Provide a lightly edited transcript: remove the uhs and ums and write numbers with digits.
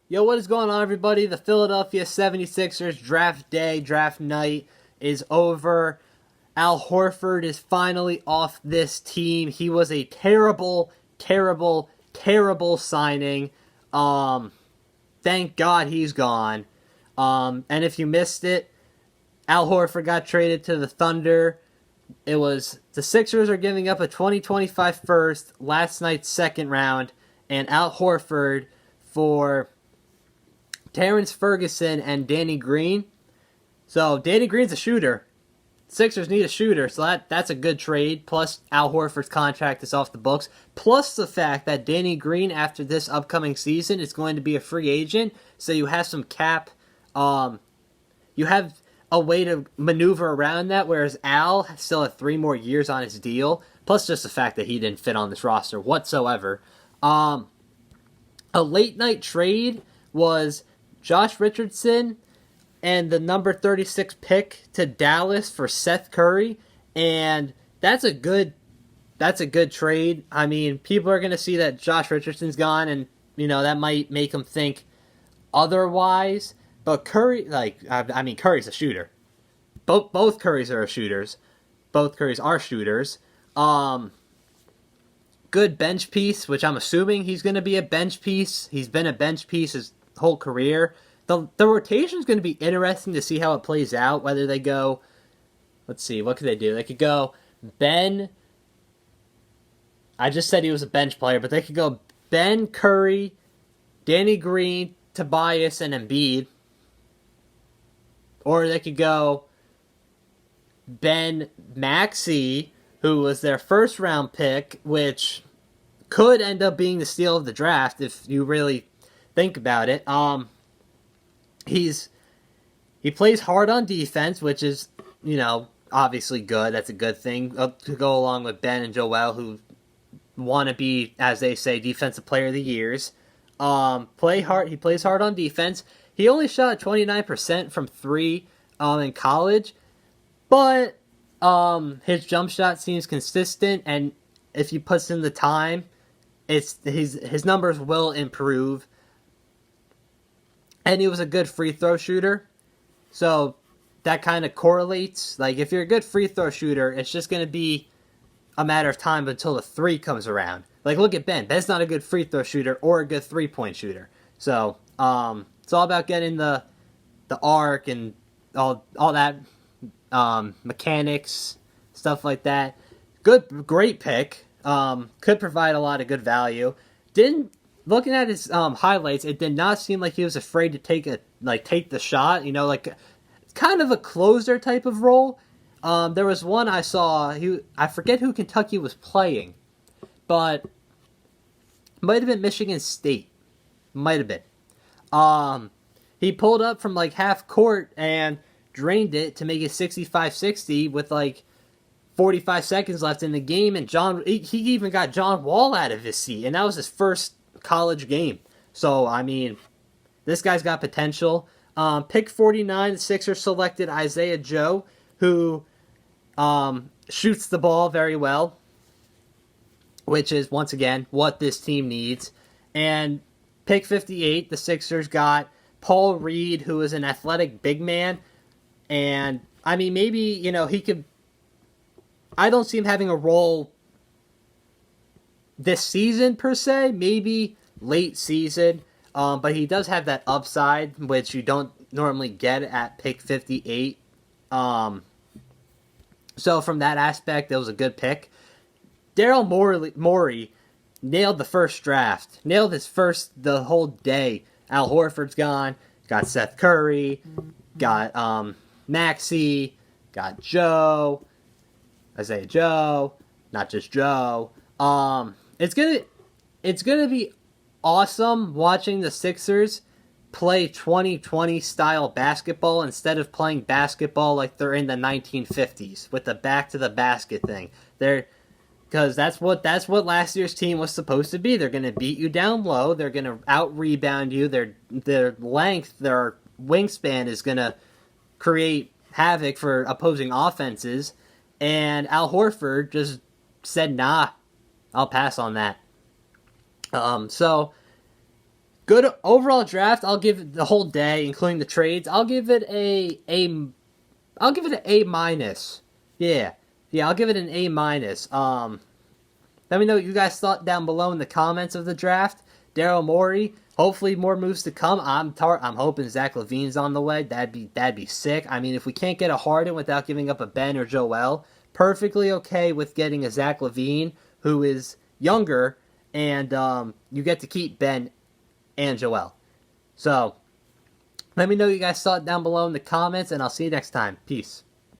Yo, what is going on, everybody? The Philadelphia 76ers draft day, draft night is over. Al Horford is finally off this team. He was a terrible, terrible, terrible signing. Thank God he's gone. And if you missed it, Al Horford got traded to the Thunder. It was the Sixers are giving up a 2025 first, last night's second round, and Al Horford for Terrence Ferguson and Danny Green. So Danny Green's a shooter. Sixers need a shooter, so that's a good trade. Plus, Al Horford's contract is off the books. Plus the fact that Danny Green, after this upcoming season, is going to be a free agent. So you have some cap. You have a way to maneuver around that, whereas Al still had 3 more years on his deal. Plus just the fact that he didn't fit on this roster whatsoever. A late night trade was Josh Richardson and the number 36 pick to Dallas for Seth Curry, and that's a good trade. I mean, people are going to see that Josh Richardson's gone, and that might make them think otherwise. But Curry, Curry's a shooter. Both Currys are shooters. Both Currys are shooters. Good bench piece, which I'm assuming he's going to be a bench piece. He's been a bench piece his whole career. The rotation is going to be interesting to see how it plays out. Whether they go, let's see, what could they do? They could go Ben. I just said he was a bench player, but they could go Ben, Curry, Danny Green, Tobias, and Embiid. Or they could go Ben Maxey, who was their first round pick, which could end up being the steal of the draft if you really think about it. He plays hard on defense, which is, obviously good. That's a good thing to go along with Ben and Joel, who want to be, as they say, defensive player of the years. Play hard. He plays hard on defense. He only shot 29% from 3 in college, but his jump shot seems consistent, and if he puts in the time, his numbers will improve. And he was a good free throw shooter, so that kind of correlates. Like, if you're a good free throw shooter, it's just going to be a matter of time until the 3 comes around. Like, look at Ben. Ben's not a good free throw shooter or a good 3-point shooter. So, it's all about getting the arc and all that mechanics, stuff like that. Great pick. Could provide a lot of good value. Looking at his highlights, it did not seem like he was afraid to take the shot. Kind of a closer type of role. There was one I saw. I forget who Kentucky was playing, but might have been Michigan State. Might have been. He pulled up from half court and drained it to make it 65-60 with 45 seconds left in the game, and he even got John Wall out of his seat, and that was his first college game. So, I mean, this guy's got potential. Pick 49, the Sixers selected Isaiah Joe, who shoots the ball very well, which is, once again, what this team needs. And pick 58, the Sixers got Paul Reed, who is an athletic big man. And, I mean, maybe, he could... I don't see him having a role this season, per se. Maybe late season. But he does have that upside, which you don't normally get at pick 58. So from that aspect, it was a good pick. Daryl Morey nailed the first draft. Nailed the whole day. Al Horford's gone. Got Seth Curry. Got Maxey. Got Joe. Isaiah Joe. Not just Joe. It's gonna be awesome watching the Sixers play 2020 style basketball instead of playing basketball like they're in the 1950s with the back to the basket thing. Because that's what last year's team was supposed to be. They're going to beat you down low. They're going to out rebound you. Their length, their wingspan is going to create havoc for opposing offenses. And Al Horford just said, "Nah, I'll pass on that." So Good overall draft. I'll give it the whole day, including the trades. I'll give it I'll give it an A minus. Yeah, yeah. I'll give it an A minus. Let me know what you guys thought down below in the comments of the draft. Daryl Morey. Hopefully more moves to come. I'm hoping Zach LaVine's on the way. That'd be sick. I mean, if we can't get a Harden without giving up a Ben or Joel, perfectly okay with getting a Zach LaVine who is younger, and you get to keep Ben and Joel. So, let me know what you guys thought down below in the comments, and I'll see you next time. Peace.